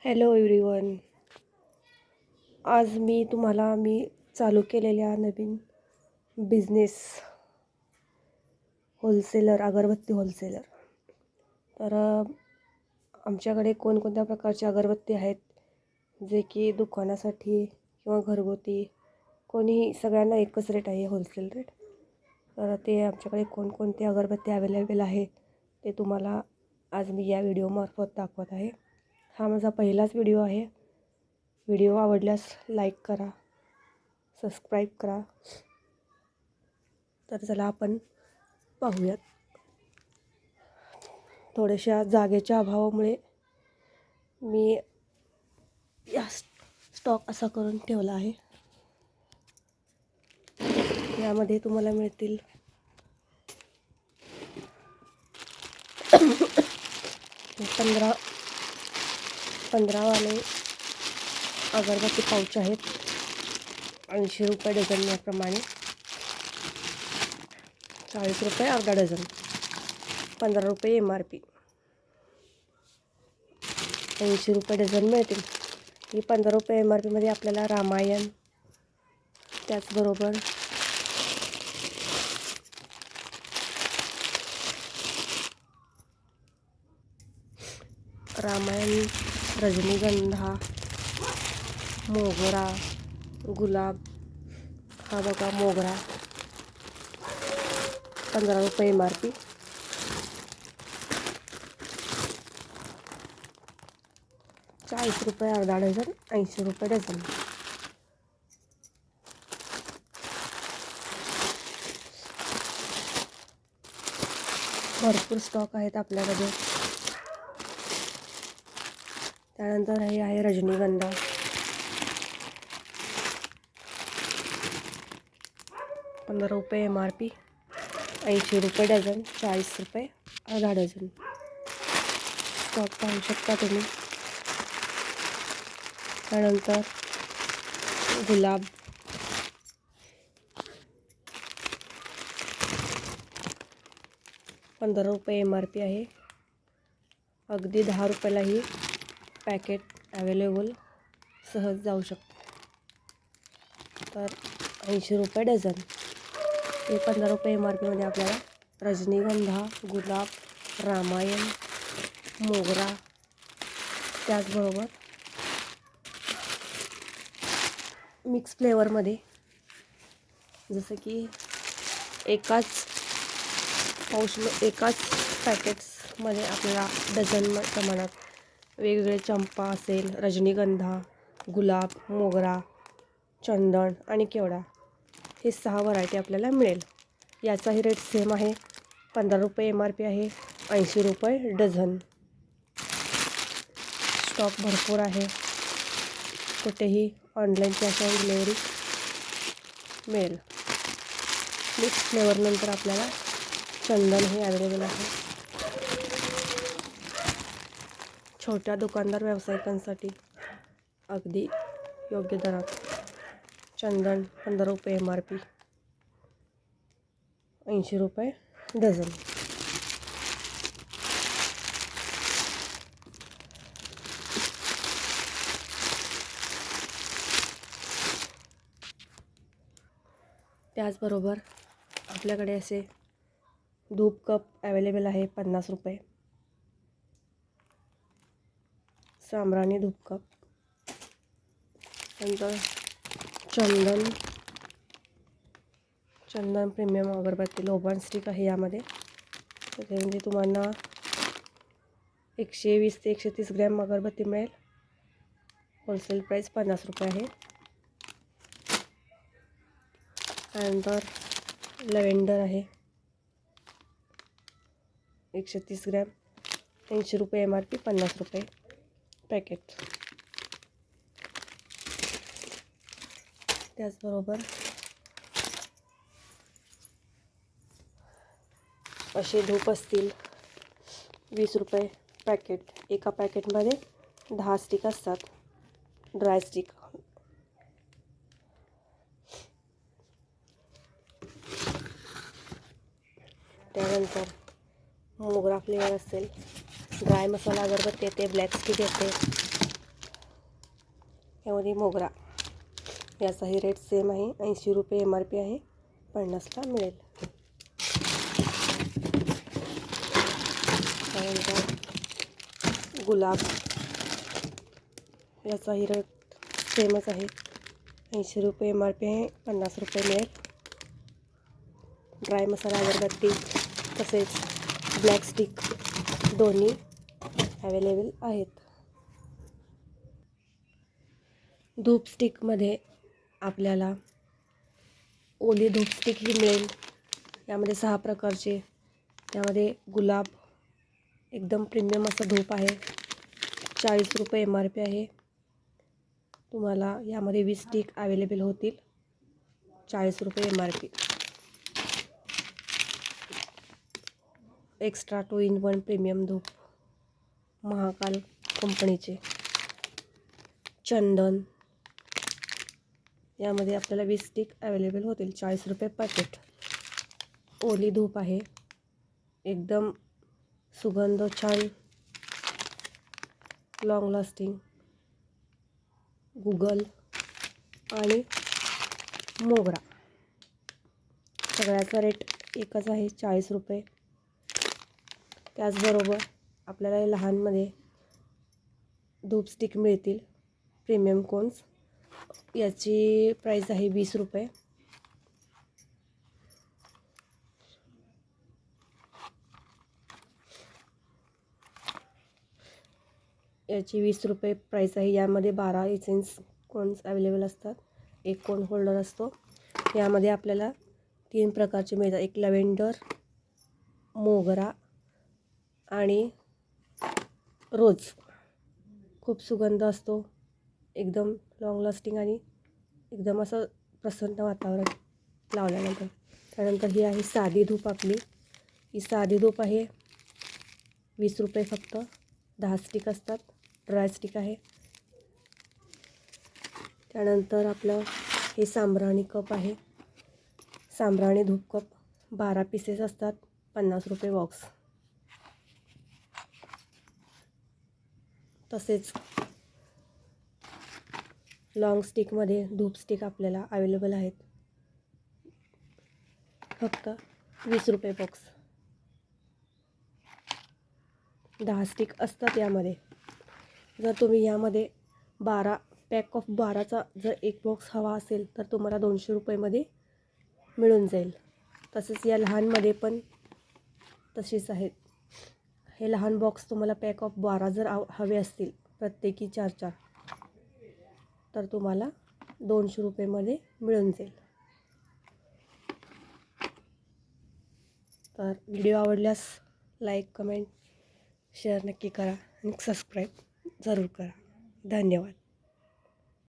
Hello everyone. आज मी चालू केलेल्या नवीन बिझनेस होलसेलर, अगरबत्ती होलसेलर. तर आमच्याकडे कोणकोणत्या प्रकारचे अगरबत्ती आहेत, जे की दुकानासाठी किंवा घरगुती कोणीही सगळ्यांना एकच रेट आहे, होलसेल रेट. तर ते आमच्याकडे कोणकोणते अगरबत्ती अवेलेबल आहे ते तुम्हाला आज मी या व्हिडिओमार्फत दाखवत आहे. हा माझा पहिलाच व्हिडिओ आहे. व्हिडिओ आवडल्यास लाईक करा, सबस्क्राईब करा. तर चला आपण पाहूयात. थोड्याशा जागेच्या अभावामुळे मी या स्टॉक असा करून ठेवला आहे. यामध्ये तुम्हाला मिळतील 15 वाले अगरबत्ती पाऊच आहेत. 80 रुपये डझन याप्रमाणे. 40 रुपये अर्धा डझन. 15 रुपये MRP. 80 रुपये डझन मिळतील. ही 15 रुपये MRP मध्ये आपल्याला रामायण, त्याचबरोबर रजनीगंधा, मोगरा, गुलाब. हा बघा मोगरा, 15 रुपये MRP. 40 रुपये अर्धा डझन. 80 रुपये डझन. भरपूर स्टॉक आहेत आपल्याकडे. त्यानंतर हे आहे रजनीगंधा. 15 रुपये MRP. 80 रुपये डझन. 40 रुपये अर्धा डझन. स्टॉक पाहू शकता तुम्ही. त्यानंतर गुलाब, 15 रुपये MRP आहे. अगदी 10 रुपयाला ही पॅकेट अवेलेबल सहज जाऊ शकते. तर 80 रुपये डझन. हे 15 रुपये MRP मध्ये आपल्याला रजनीगंधा, गुलाब, रामायण, मोगरा, त्याचबरोबर मिक्स फ्लेवरमध्ये, जसं की एकाच पॅकेट्समध्ये आपल्याला डझन प्रमाणात वेगवेगळे चंपा असेल, रजनीगंधा, गुलाब, मोगरा, चंदन आणि केवडा, हे 6 व्हरायटी आपल्याला मिळेल. याचाही रेट सेम आहे. 15 रुपये MRP आहे. 80 रुपये डझन. स्टॉक भरपूर आहे. कुठेही ऑनलाईन कॅश ऑन डिलेवरी मिळेल. मिक्स फ्लेवरनंतर आपल्याला चंदन हे अवेलेबल आहे. छोट्या दुकानदार व्यावसायिकांसाठी अगदी योग्य दरात चंदन 15 रुपये MRP. 80 रुपये डझन. त्याचबरोबर आपल्याकडे असे धूप कप अवेलेबल आहे 50 रुपये. साम्राणी धूप कप. नंतर चंदन प्रीमियम अगरबत्ती लोबान स्टिक आहे यामध्ये. त्याच्यामध्ये तुम्हाला 120 ते 130 ग्रॅम अगरबत्ती मिळेल. होलसेल प्राईस 50 रुपये आहे. त्यानंतर लव्हेंडर आहे 130 ग्रॅम. 80 रुपये MRP. 50 रुपये पॅकेट. त्याचबरोबर असे धूप असतील 20 रुपये पॅकेट. एका पॅकेटमध्ये 10 स्टिक असतात, ड्राय स्टिक. त्यानंतर मोगरा फ्लेवर असेल, ड्राय मसाला अगरबत्ती येते, ब्लॅक स्टिक येते, यामध्ये मोगरा, याचाही रेट सेम आहे, 80 रुपये MRP आहे, 50ला मिळेल. त्यानंतर गुलाब, याचाही रेट सेमच आहे, 80 रुपये MRP आहे, 50 रुपये मिळेल. ड्राय मसाला अगरबत्ती तसेच ब्लॅक स्टिक दोन्ही अवेलेबल आहेत. धूप स्टिकमध्ये आपल्याला ओली धूप स्टिक ही मिळेल. यामध्ये 6 प्रकारचे, यामध्ये गुलाब एकदम प्रीमियम असं धूप आहे, 40 रुपये MRP आहे. तुम्हाला यामध्ये 20 स्टिक अवेलेबल होतील, 40 रुपये MRP. एक्स्ट्रा 2-in-1 प्रीमियम धूप महाकाल कंपनीचे. चंदन, यामध्ये आपल्याला 20 स्टिक अवेलेबल होतील, 40 रुपये पॅकेट. ओली धूप आहे, एकदम सुगंध छान, लॉंग लास्टिंग. गुगल आणि मोगरा, सगळ्याचा रेट एकच आहे, 40 रुपये. त्याचबरोबर आपल्याला लहानमध्ये धूप स्टिक मिळतील, प्रीमियम कोन्स. याची प्राईस आहे 20 रुपये. याची 20 रुपये प्राईस आहे. यामध्ये 12 इसेन्स कोन्स अवेलेबल असतात, एक कोन होल्डर असतो. यामध्ये आपल्याला 3 प्रकारचे मिळतात, एक लव्हेंडर, मोगरा आणि रोज. खूप सुगंध असतो, एकदम लॉंग लास्टिंग आणि एकदम असं प्रसन्न वातावरण लावल्यानंतर. त्यानंतर ही आहे साधी धूप आपली. ही साधी धूप आहे, 20 रुपये फक्त. 10 स्टिक असतात, ड्राय स्टिक आहे. त्यानंतर आपलं हे सांब्राणी कप आहे, सांब्राणी धूप कप, 12 पीसेस असतात, 50 रुपये बॉक्स. तसेच लॉंग स्टिकमध्ये धूप स्टिक आपल्याला अवेलेबल आहेत, फक्त 20 रुपये बॉक्स. 10 स्टिक असतात यामध्ये. जर तुम्ही यामध्ये 12 पॅक ऑफ 12चा जर एक बॉक्स हवा असेल तर तुम्हाला 200 रुपयेमध्ये मिळून जाईल. तसेच या लहानमध्ये पण तसेच आहेत. हे लहान बॉक्स तुम्हाला पॅक ऑफ 12 जर हवे असतील, प्रत्येकी 4-4, तर तुम्हाला 200 रुपयेमध्ये मिळून जाईल. तर व्हिडिओ आवडल्यास लाईक, कमेंट, शेअर नक्की करा आणि सबस्क्राईब जरूर करा. धन्यवाद.